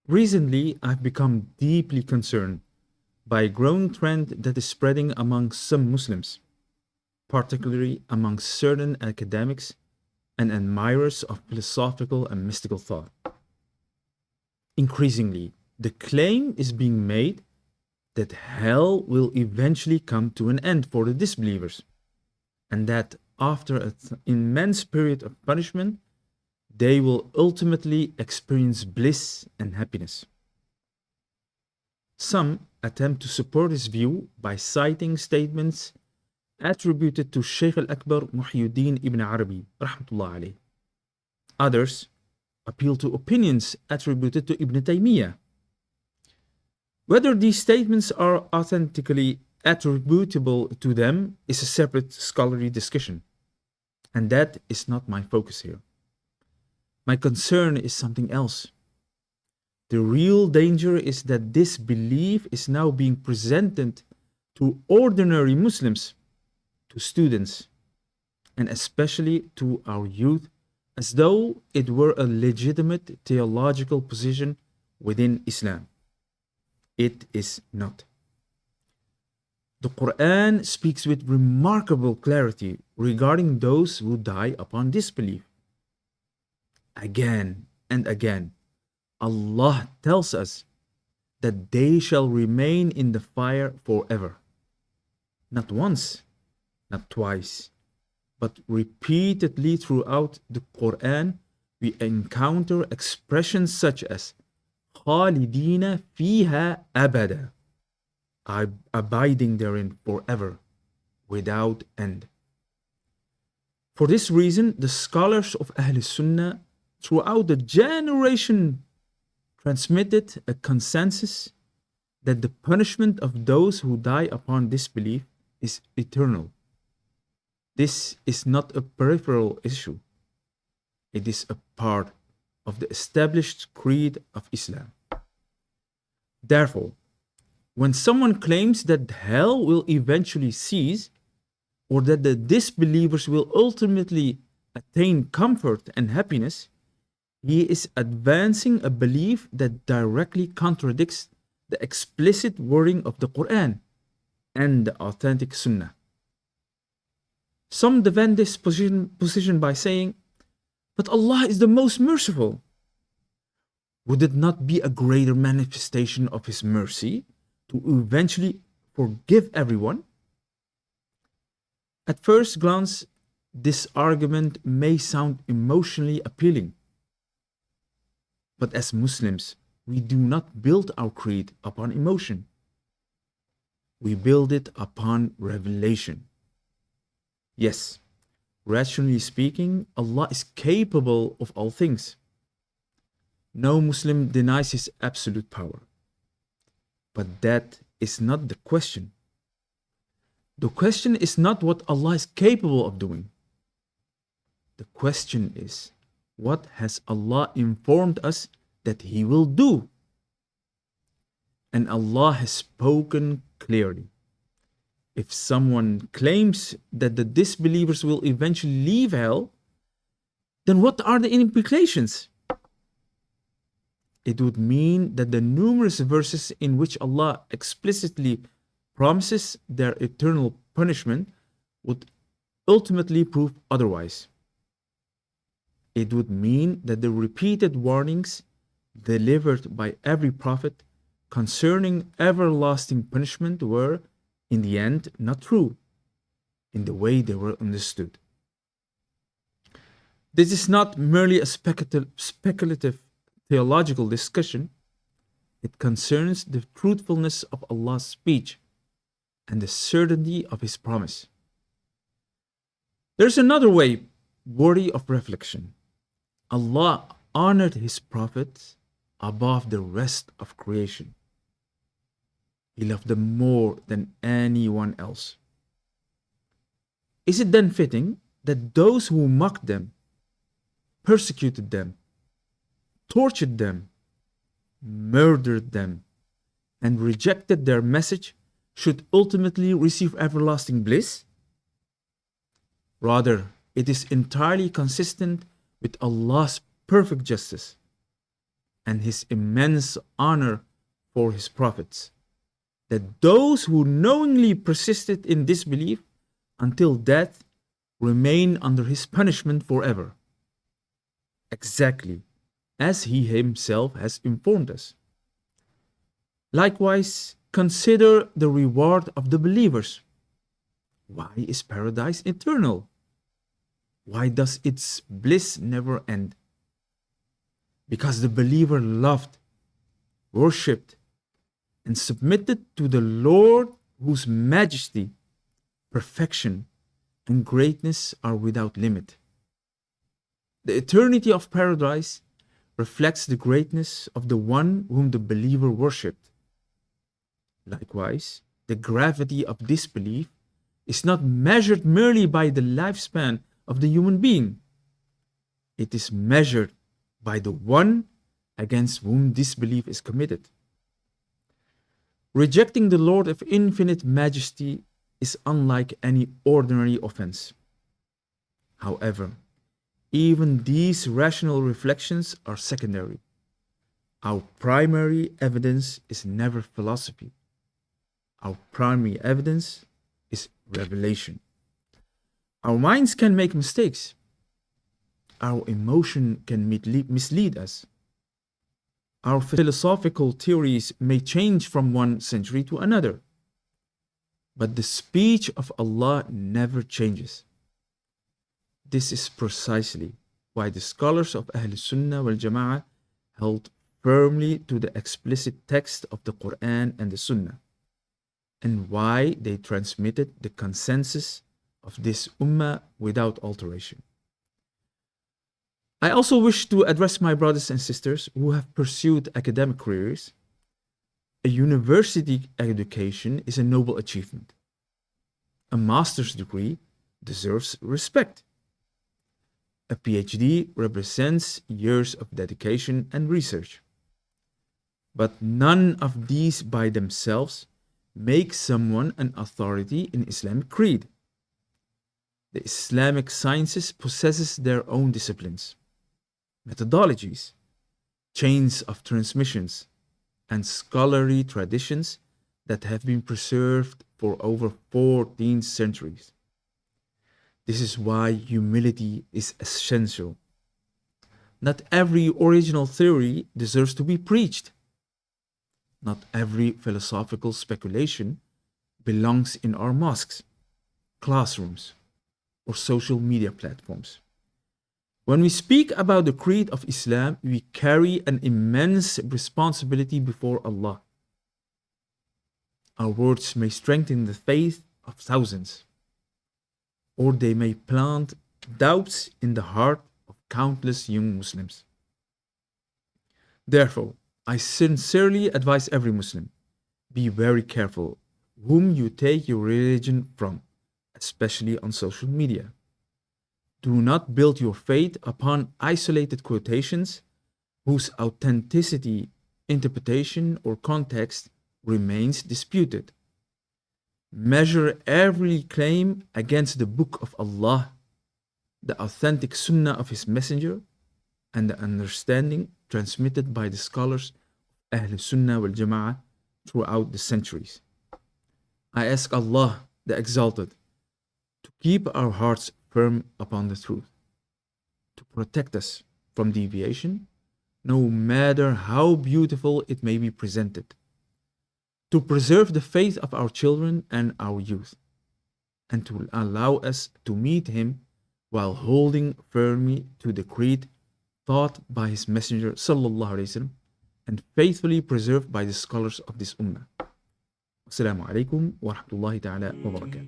Recently, I've become deeply concerned by a growing trend that is spreading among some Muslims, particularly among certain academics and admirers of philosophical and mystical thought. Increasingly, the claim is being made that hell will eventually come to an end for the disbelievers, and that after an immense period of punishment, they will ultimately experience bliss and happiness. Some attempt to support this view by citing statements attributed to Shaykh al-Akbar Muhyiddin ibn Arabi rahmatullah alayh. Others appeal to opinions attributed to Ibn Taymiyyah. Whether these statements are authentically attributable to them is a separate scholarly discussion, and that is not my focus here. My concern is something else. The real danger is that this belief is now being presented to ordinary Muslims, to students, and especially to our youth, as though it were a legitimate theological position within Islam. It is not. The Qur'an speaks with remarkable clarity regarding those who die upon disbelief. Again and again, Allah tells us that they shall remain in the fire forever. Not once, not twice, but repeatedly throughout the Qur'an, we encounter expressions such as خَالِدِينَ فِيهَا أَبَدًا, abiding therein forever, without end. For this reason, the scholars of al-Sunnah throughout the generation transmitted a consensus that the punishment of those who die upon disbelief is eternal. This is not a peripheral issue. It is a part of the established creed of Islam. Therefore, when someone claims that hell will eventually cease, or that the disbelievers will ultimately attain comfort and happiness, he is advancing a belief that directly contradicts the explicit wording of the Qur'an and the authentic Sunnah. Some defend this position by saying, but Allah is the most merciful. Would it not be a greater manifestation of His mercy to eventually forgive everyone? At first glance, this argument may sound emotionally appealing. But as Muslims, we do not build our creed upon emotion. We build it upon revelation. Yes, rationally speaking, Allah is capable of all things. No Muslim denies His absolute power. But that is not the question. The question is not what Allah is capable of doing. The question is, what has Allah informed us that He will do? And Allah has spoken clearly. If someone claims that the disbelievers will eventually leave hell, then what are the implications? It would mean that the numerous verses in which Allah explicitly promises their eternal punishment would ultimately prove otherwise. It would mean that the repeated warnings delivered by every prophet concerning everlasting punishment were, in the end, not true in the way they were understood. This is not merely a speculative theological discussion. It concerns the truthfulness of Allah's speech and the certainty of His promise. There's another way worthy of reflection. Allah honored His prophets above the rest of creation. He loved them more than anyone else. Is it then fitting that those who mocked them, persecuted them, tortured them, murdered them, and rejected their message should ultimately receive everlasting bliss? Rather, it is entirely consistent with Allah's perfect justice and his immense honor for his prophets, that those who knowingly persisted in disbelief until death remain under his punishment forever, exactly as he himself has informed us. Likewise, consider the reward of the believers. Why is paradise eternal? Why does its bliss never end? Because the believer loved, worshipped, and submitted to the Lord whose majesty, perfection, and greatness are without limit. The eternity of paradise reflects the greatness of the one whom the believer worshipped. Likewise, the gravity of disbelief is not measured merely by the lifespan of the human being. It is measured by the one against whom disbelief is committed. Rejecting the Lord of infinite majesty is unlike any ordinary offense. However, even these rational reflections are secondary. Our primary evidence is never philosophy. Our primary evidence is revelation. Our minds can make mistakes. Our emotion can mislead us. Our philosophical theories may change from one century to another. But the speech of Allah never changes. This is precisely why the scholars of al-Sunnah wal Jamāʿ held firmly to the explicit text of the Qur'an and the Sunnah, and why they transmitted the consensus of this ummah without alteration. I also wish to address my brothers and sisters who have pursued academic careers. A university education is a noble achievement. A master's degree deserves respect. A PhD represents years of dedication and research. But none of these by themselves make someone an authority in Islamic creed. The Islamic sciences possesses their own disciplines, methodologies, chains of transmissions, and scholarly traditions that have been preserved for over 14 centuries. This is why humility is essential. Not every original theory deserves to be preached. Not every philosophical speculation belongs in our mosques, classrooms, or social media platforms. When we speak about the creed of Islam, we carry an immense responsibility before Allah. Our words may strengthen the faith of thousands, or they may plant doubts in the heart of countless young Muslims. Therefore, I sincerely advise every Muslim, be very careful whom you take your religion from, especially on social media. Do not build your faith upon isolated quotations whose authenticity, interpretation, or context remains disputed. Measure every claim against the Book of Allah, the authentic Sunnah of His Messenger, and the understanding transmitted by the scholars of al-Sunnah wal Jamāʿ throughout the centuries. I ask Allah, the Exalted, to keep our hearts firm upon the truth, to protect us from deviation, no matter how beautiful it may be presented, to preserve the faith of our children and our youth, and to allow us to meet Him while holding firmly to the creed taught by His Messenger sallallahu alaihi wasallam and faithfully preserved by the scholars of this ummah. Assalamu alaikum wa rahmatullahi ta'ala wa barakatuh.